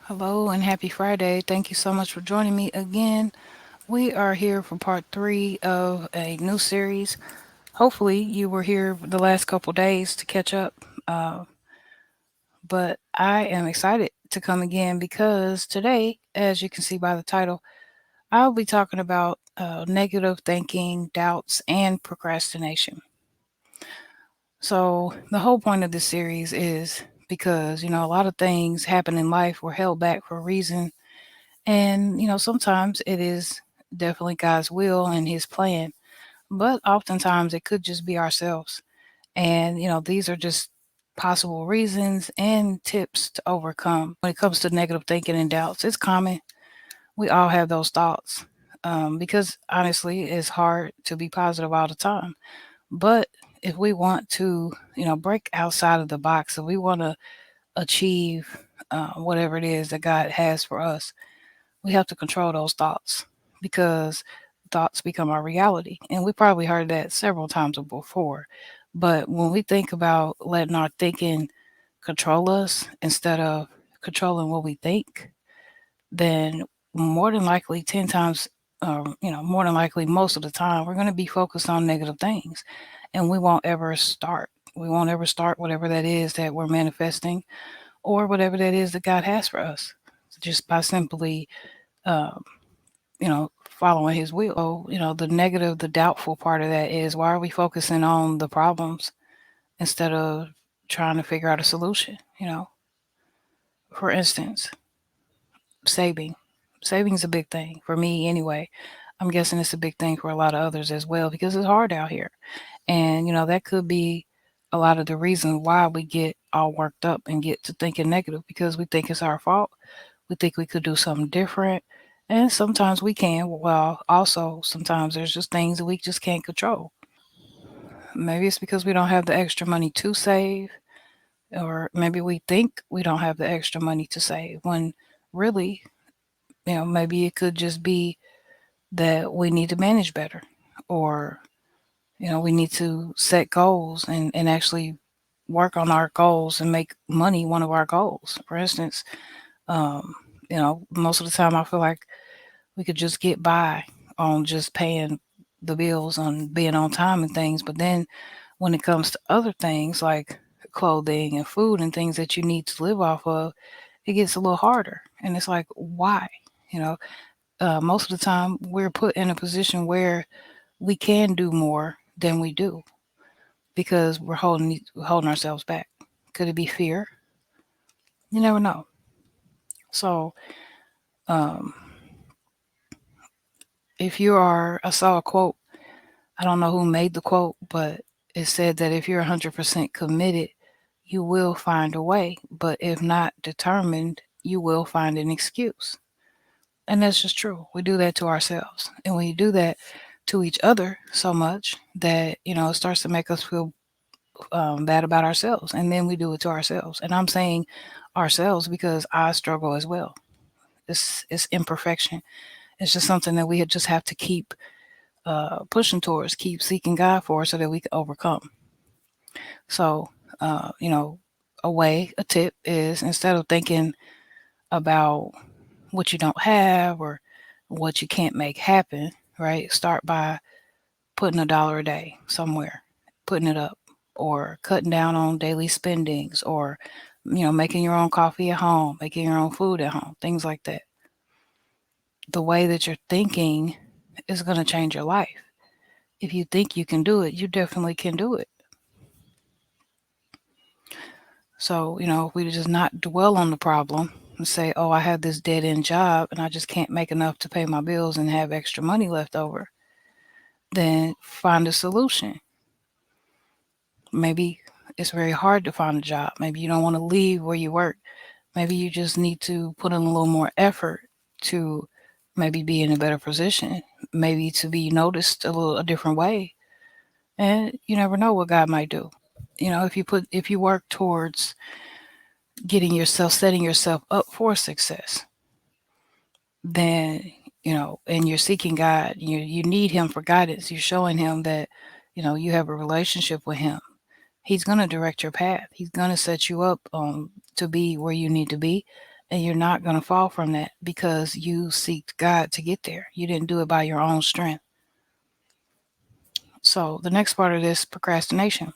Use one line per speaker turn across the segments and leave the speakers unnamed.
Hello and happy Friday. Thank you so much for joining me again. We are here for part three of a new series. Hopefully, you were here the last couple days to catch up. Uh, but I am excited to come again because today, as you can see by the title, I'll be talking about negative thinking, doubts, and procrastination. So, the whole point of this series is because, a lot of things happen in life were held back for a reason. And, sometimes it is definitely God's will and His plan, but oftentimes it could just be ourselves. And, these are just possible reasons and tips to overcome. When it comes to negative thinking and doubts, it's common. We all have those thoughts because honestly, it's hard to be positive all the time. But if we want to, break outside of the box, if we want to achieve whatever it is that God has for us, we have to control those thoughts because thoughts become our reality. And we probably heard that several times before. But when we think about letting our thinking control us instead of controlling what we think, then more than likely 10 times, more than likely most of the time, we're going to be focused on negative things and we won't ever start. We won't ever start whatever that is that we're manifesting or whatever that is that God has for us just by simply um, following his will. So, the negative, the doubtful part of that is why are we focusing on the problems instead of trying to figure out a solution? For instance, saving. Saving is a big thing for me anyway. I'm guessing it's a big thing for a lot of others as well because it's hard out here. And, that could be a lot of the reason why we get all worked up and get to thinking negative because we think it's our fault. We think we could do something different. And sometimes we can. Well, also, sometimes there's just things that we just can't control. Maybe it's because we don't have the extra money to save, or maybe we think we don't have the extra money to save when really, maybe it could just be that we need to manage better, or, we need to set goals and actually work on our goals and make money one of our goals. For instance, um, most of the time I feel like we could just get by on just paying the bills and being on time and things. But then when it comes to other things like clothing and food and things that you need to live off of, it gets a little harder. And it's like, why? You know, most of the time we're put in a position where we can do more than we do because we're holding ourselves back. Could it be fear? You never know. So, um, if you are, I saw a quote. I don't know who made the quote, but it said that if you're 100% committed, you will find a way. But if not determined, you will find an excuse. And that's just true. We do that to ourselves. And we do that to each other so much that, it starts to make us feel bad about ourselves. And then we do it to ourselves. And I'm saying ourselves because I struggle as well. It's imperfection. It's just something that we just have to keep pushing towards, keep seeking God for so that we can overcome. So, a tip is instead of thinking about what you don't have or what you can't make happen, right? Start by putting $1 a day somewhere, putting it up, or cutting down on daily spendings, or, making your own coffee at home, making your own food at home, things like that. The way that you're thinking is going to change your life. If you think you can do it, you definitely can do it. So, if we just not dwell on the problem and say, oh, I have this dead end job and I just can't make enough to pay my bills and have extra money left over, then find a solution. Maybe it's very hard to find a job. Maybe you don't want to leave where you work. Maybe you just need to put in a little more effort to maybe be in a better position, maybe to be noticed a different way. And you never know what God might do. If you work towards setting yourself up for success, then, and you're seeking God, you need him for guidance. You're showing him that, you have a relationship with him. He's going to direct your path. He's going to set you up to be where you need to be. And you're not going to fall from that because you seeked God to get there. You didn't do it by your own strength. So the next part of this, procrastination.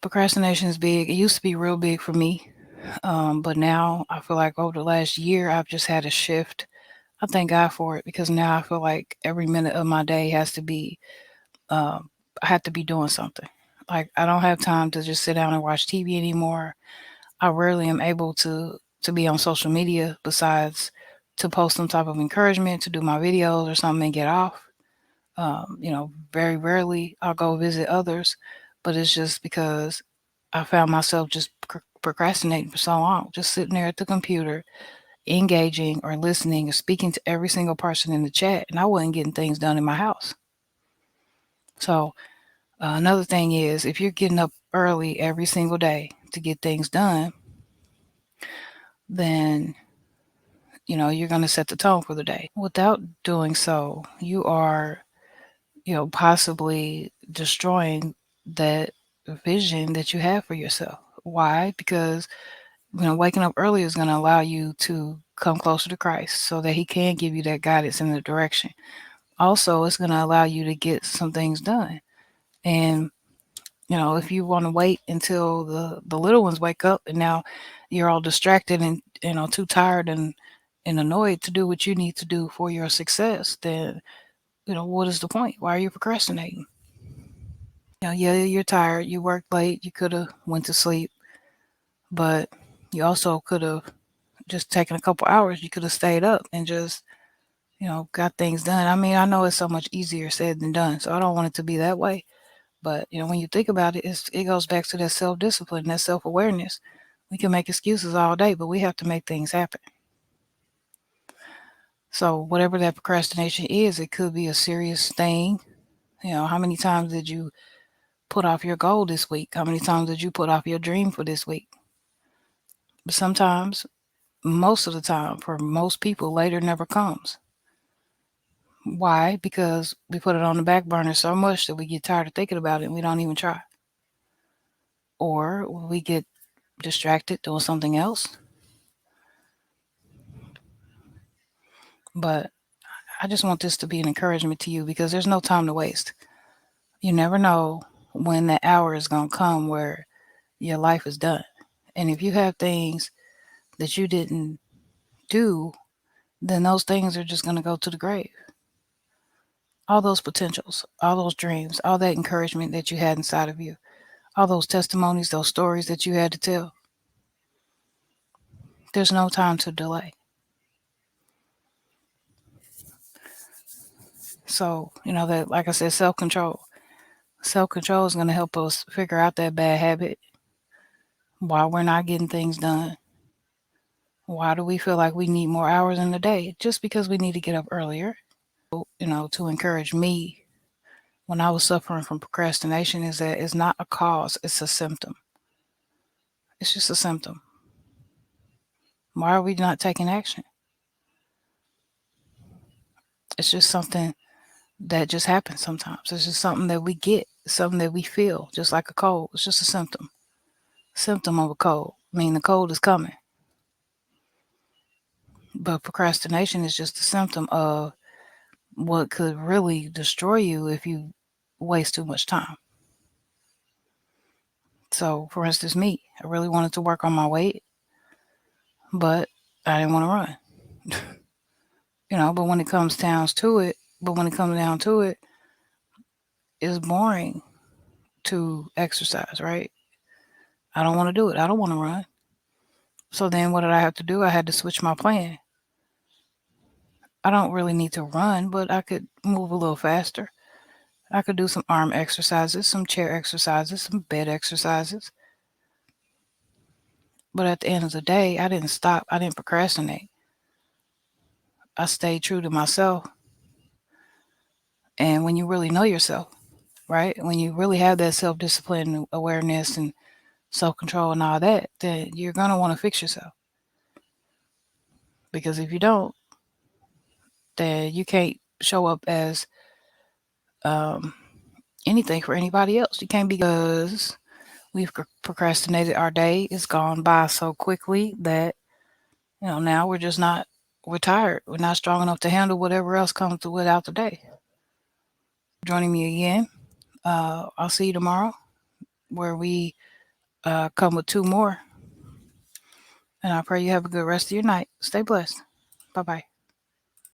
Procrastination is big. It used to be real big for me. But now I feel like over the last year, I've just had a shift. I thank God for it because now I feel like every minute of my day has to be, I have to be doing something. Like I don't have time to just sit down and watch TV anymore. I rarely am able to be on social media besides to post some type of encouragement, to do my videos or something and get off. Very rarely I'll go visit others, but it's just because I found myself just procrastinating for so long, just sitting there at the computer, engaging or listening or speaking to every single person in the chat, and I wasn't getting things done in my house. So another thing is, if you're getting up early every single day to get things done, then you're going to set the tone for the day. Without doing so, you are possibly destroying that vision that you have for yourself. Why? Because waking up early is going to allow you to come closer to Christ so that he can give you that guidance in the direction. Also, it's going to allow you to get some things done. And if you want to wait until the little ones wake up and now you're all distracted and too tired and annoyed to do what you need to do for your success, then what is the point? Why are you procrastinating? Yeah, you're tired. You worked late. You could have went to sleep, but you also could have just taken a couple hours. You could have stayed up and just got things done. I mean, I know it's so much easier said than done, so I don't want it to be that way. But when you think about it, it goes back to that self-discipline, that self-awareness. We can make excuses all day, but we have to make things happen. So whatever that procrastination is, it could be a serious thing. How many times did you put off your goal this week? How many times did you put off your dream for this week? But sometimes, most of the time, for most people, later never comes. Why? Because we put it on the back burner so much that we get tired of thinking about it and we don't even try. Or we get distracted doing something else. But I just want this to be an encouragement to you because there's no time to waste. You never know when that hour is going to come where your life is done. And if you have things that you didn't do, then those things are just going to go to the grave. All those potentials, all those dreams, all that encouragement that you had inside of you, all those testimonies, those stories that you had to tell. There's no time to delay. So, that, like I said, self-control. Self-control is going to help us figure out that bad habit, why we're not getting things done. Why do we feel like we need more hours in the day? Just because we need to get up earlier. To encourage me when I was suffering from procrastination is that it's not a cause, it's a symptom. It's just a symptom. Why are we not taking action? It's just something that just happens sometimes. It's just something that we get, something that we feel, just like a cold. It's just a symptom. Symptom of a cold. I mean, the cold is coming. But procrastination is just a symptom of what could really destroy you if you waste too much time. So, for instance, me, I really wanted to work on my weight, but I didn't want to run. But when it comes down to it, it's boring to exercise, right? I don't want to do it. I don't want to run. So then what did I have to do? I had to switch my plan. I don't really need to run, but I could move a little faster. I could do some arm exercises, some chair exercises, some bed exercises. But at the end of the day, I didn't stop. I didn't procrastinate. I stayed true to myself. And when you really know yourself, right? When you really have that self-discipline, awareness, and self-control and all that, then you're going to want to fix yourself. Because if you don't, then you can't show up as anything for anybody else. You can't, because We've procrastinated our day. It's gone by so quickly that, now we're tired. We're not strong enough to handle whatever else comes without the day. Joining me again. I'll see you tomorrow where we come with two more. And I pray you have a good rest of your night. Stay blessed. Bye bye.